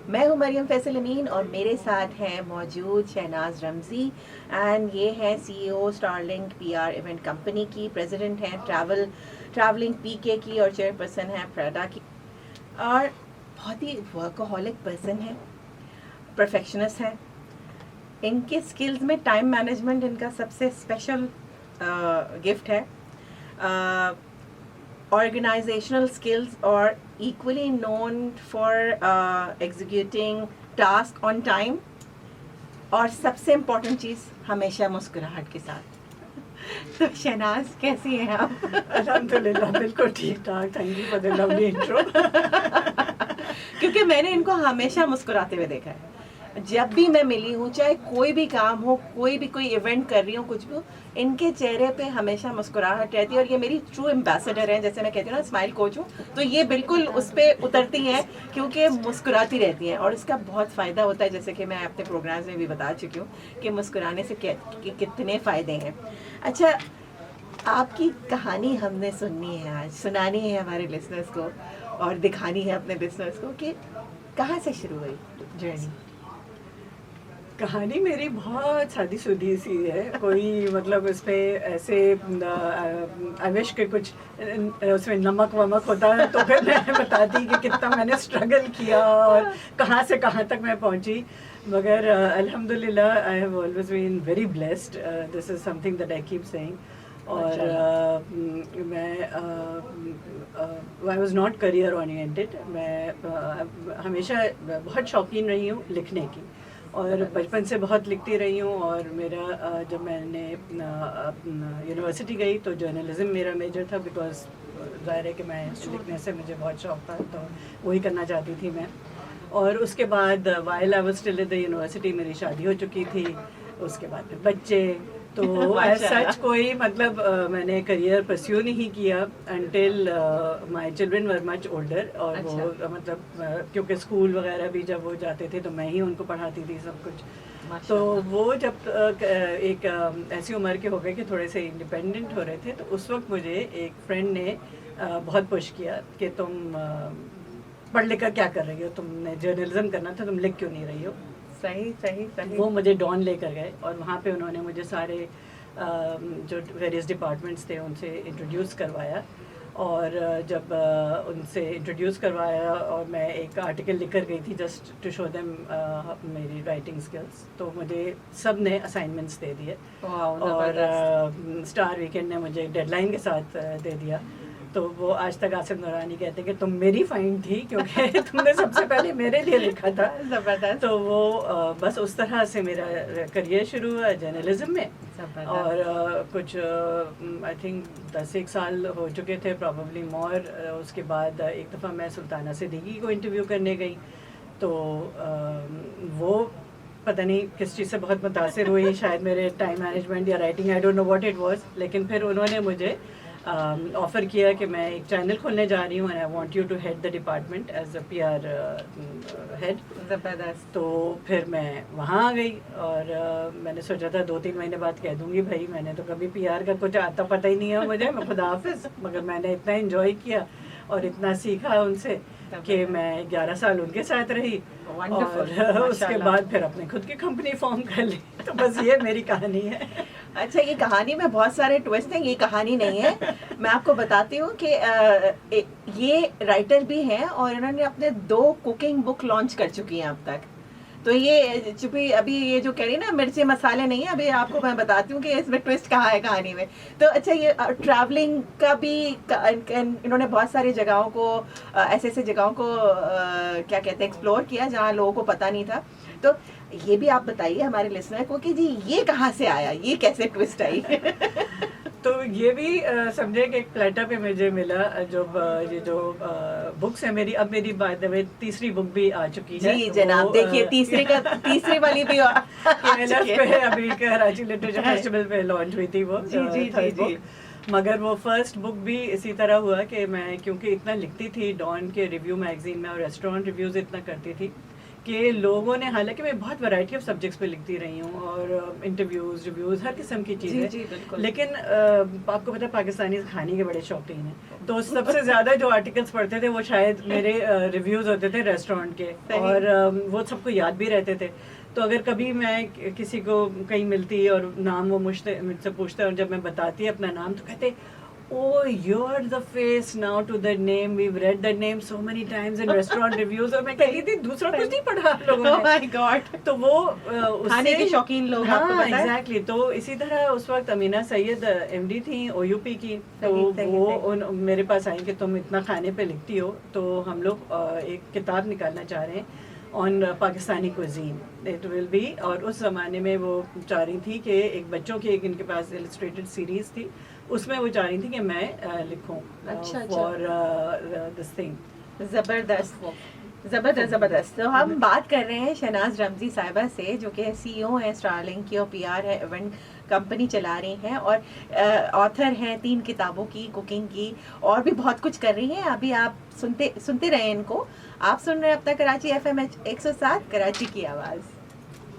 मैं हूं मरियम फैसल अमीन और मेरे साथ हैं मौजूद शहनाज रमज़ी एंड ये हैं CEO Starlink PR event company की, प्रेसिडेंट हैं ट्रैवलिंग पीके की और चेयरपर्सन हैं प्राडा की, और बहुत ही वर्कaholic पर्सन हैं, परफेक्शनिस्ट हैं। इनके स्किल्स में टाइम मैनेजमेंट इनका सबसे स्पेशल गिफ्ट है। Organizational skills or equally known for executing task on time, और सबसे इम्पोर्टेंट चीज़ हमेशा मुस्कुराहट के साथ। तो शहनाज कैसी हैं आप? अल्हम्दुलिल्लाह बिल्कुल ठीक ठाक। Thank you for the lovely intro. क्योंकि मैंने इनको हमेशा मुस्कुराते हुए देखा है। जब भी मैं मिली हूँ, चाहे कोई भी काम हो, कोई इवेंट कर रही हूँ, कुछ भी हो, इनके चेहरे पे हमेशा मुस्कुराहट रहती है। और ये मेरी ट्रू एम्बेसडर हैं, जैसे मैं कहती हूँ ना स्माइल कोच हूँ, तो ये बिल्कुल उस पर उतरती हैं क्योंकि मुस्कुराती रहती हैं और इसका बहुत फ़ायदा होता है। जैसे कि मैं अपने प्रोग्राम्स में भी बता चुकी हूँ कि मुस्कुराने से कितने फ़ायदे हैं। अच्छा, आपकी कहानी हमने सुननी है, आज सुनानी है हमारे लिसनर्स को और दिखानी है अपने लिसनर्स को कि कहाँ से शुरू हुई जर्नी। कहानी मेरी बहुत सादी सुधी सी है, कोई मतलब इस पे ऐसे आई विश के कुछ उसमें नमक वमक होता है तो फिर मैं बताती कि कितना मैंने स्ट्रगल किया और कहाँ से कहाँ तक मैं पहुँची। मगर अल्हम्दुलिल्लाह I have always been very blessed. This is something that I keep saying. और मैं I was not career oriented. मैं हमेशा बहुत शौकीन रही हूँ लिखने की और बचपन से बहुत लिखती रही हूँ। और मेरा जब मैंने यूनिवर्सिटी गई तो जर्नलिज़म मेरा मेजर था, बिकॉज ज़ाहिर है कि मैं लिखने से मुझे बहुत शौक था, तो वही करना चाहती थी मैं। और उसके बाद while I was still at the university मेरी शादी हो चुकी थी, उसके बाद फिर बच्चे, तो एज सच कोई मतलब मैंने करियर परस्यू नहीं किया until my children were much older. और वो मतलब क्योंकि स्कूल वगैरह भी जब वो जाते थे तो मैं ही उनको पढ़ाती थी सब कुछ। तो वो जब एक ऐसी उम्र के हो गए कि थोड़े से इंडिपेंडेंट हो रहे थे, तो उस वक्त मुझे एक फ्रेंड ने बहुत पुश किया कि तुम पढ़ लिख कर क्या कर रही हो, तुमने जर्नलिज्म करना था, तुम लिख क्यों नहीं रही हो। सही सही सही। वो मुझे डॉन लेकर गए और वहाँ पे उन्होंने मुझे सारे जो वेरियस डिपार्टमेंट्स थे उनसे इंट्रोड्यूस करवाया। और जब उनसे इंट्रोड्यूस करवाया और मैं एक आर्टिकल लिख कर गई थी जस्ट टू शो देम मेरी राइटिंग स्किल्स, तो मुझे सब ने असाइनमेंट्स दे दिए और स्टार वीकेंड ने मुझे डेडलाइन के साथ दे दिया। तो वो आज तक आसिफ नूरानी कहते हैं कि तुम मेरी फाइन थी क्योंकि तुमने सबसे पहले मेरे लिए लिखा था। ज़बरदस्त। तो वो बस उस तरह से मेरा करियर शुरू हुआ जर्नलिज्म में। और कुछ आई थिंक 10-1 साल हो चुके थे, प्रॉब्ली मोर। उसके बाद एक दफ़ा मैं सुल्ताना सिद्दीकी को इंटरव्यू करने गई, तो वो पता नहीं किस चीज़ से बहुत मुतासिर हुई, शायद मेरे टाइम मैनेजमेंट या writing, I don't know what it was. लेकिन फिर उन्होंने मुझे ऑफ़र किया कि मैं एक चैनल खोलने जा रही हूँ and I want you to head the department as a PR head. ज़बरदस्त। तो फिर मैं वहाँ आ गई और मैंने सोचा था 2-3 महीने बाद कह दूँगी भाई मैंने तो कभी पीआर का कुछ आता पता ही नहीं है मुझे, मैं खुदा हाफिज़। मगर मैंने इतना एंजॉय किया और इतना सीखा उनसे कि मैं 11 साल उनके साथ रही और उसके बाद फिर अपनी खुद की कंपनी फॉर्म कर ली। तो बस ये मेरी कहानी है। अच्छा, ये कहानी में बहुत सारे ट्विस्ट हैं, ये कहानी नहीं है। मैं आपको बताती हूँ कि ये राइटर भी हैं और इन्होंने अपने 2 कुकिंग बुक लॉन्च कर चुकी हैं अब तक। तो ये चूंकि अभी ये जो कह रही है ना मिर्ची मसाले नहीं है, अभी आपको मैं बताती हूँ कि इसमें ट्विस्ट कहाँ है कहानी में। तो अच्छा, ये ट्रैवलिंग का भी इन्होंने बहुत सारी जगहों को, ऐसे ऐसे जगहों को क्या कहते हैं, एक्सप्लोर किया जहाँ लोगों को पता नहीं था। तो ये भी आप बताइए हमारे लिसनर को कि जी ये कहाँ से आया, ये कैसे ट्विस्ट आई। तो ये भी समझे कि एक प्लेटर पे मुझे मिला जब ये जो बुक्स है मेरी, अब मेरी बाय द वे तीसरी बुक भी आ चुकी है। जी जनाब, देखिए तीसरी वाली भी पे अभी कराची लिटरेचर फेस्टिवल पे लॉन्च हुई थी वो। जी जी जी जी। मगर वो फर्स्ट बुक भी इसी तरह हुआ कि मैं क्योंकि इतना लिखती थी डॉन के रिव्यू मैगजीन में और रेस्टोरेंट रिव्यूज़ इतना करती थी कि लोगों ने, हालांकि मैं बहुत वैरायटी ऑफ सब्जेक्ट्स पे लिखती रही हूँ और इंटरव्यूज़, रिव्यूज़, हर किस्म की जी चीज़ें, जी बिल्कुल। लेकिन आपको पता है पाकिस्तानी खाने के बड़े शौकीन हैं, तो सबसे ज़्यादा जो आर्टिकल्स पढ़ते थे वो शायद मेरे रिव्यूज़ होते थे रेस्टोरेंट के, सही। और वो सबको याद भी रहते थे। तो अगर कभी मैं किसी को कहीं मिलती और नाम वो मुझसे पूछते और जब मैं बताती अपना नाम तो कहते, Oh, you're the face now to the name. We've read the name so many times in restaurant reviews. और मैं कहती थी दूसरा कुछ नहीं पढ़ा आप लोगों Oh ने। my God. तो वो खाने के शौकीन लोग, आपको हाँ पता है? एग्जैक्टली। तो इसी तरह उस वक्त अमीना सैयद एमडी थी ओयूपी की, तो सही, सही, वो सही। मेरे पास आई कि तुम इतना खाने पे लिखती हो, तो हम लोग एक किताब निकालना चाह रहे हैं on Pakistani cuisine, it will be. और उस ज़माने में वो चाह रही थी कि एक बच्चों की एक इनके पास इलस्ट्रेटेड सीरीज़ थी, उसमें वो चाह रही थी कि मैं लिखूं अच्छा, फॉर दिस थिंग। जबरदस्त जबरदस्त जबरदस्त। तो हम बात कर रहे हैं शहनाज रमजी साहिबा से, जो कि सीईओ हैं स्टारलिंक की और पीआर है, इवेंट कंपनी चला रही हैं और ऑथर हैं 3 किताबों की, कुकिंग की, और भी बहुत कुछ कर रही हैं। अभी आप सुनते रहे इनको। आप सुन रहे हैं अब तक कराची FM 107, कराची की आवाज़।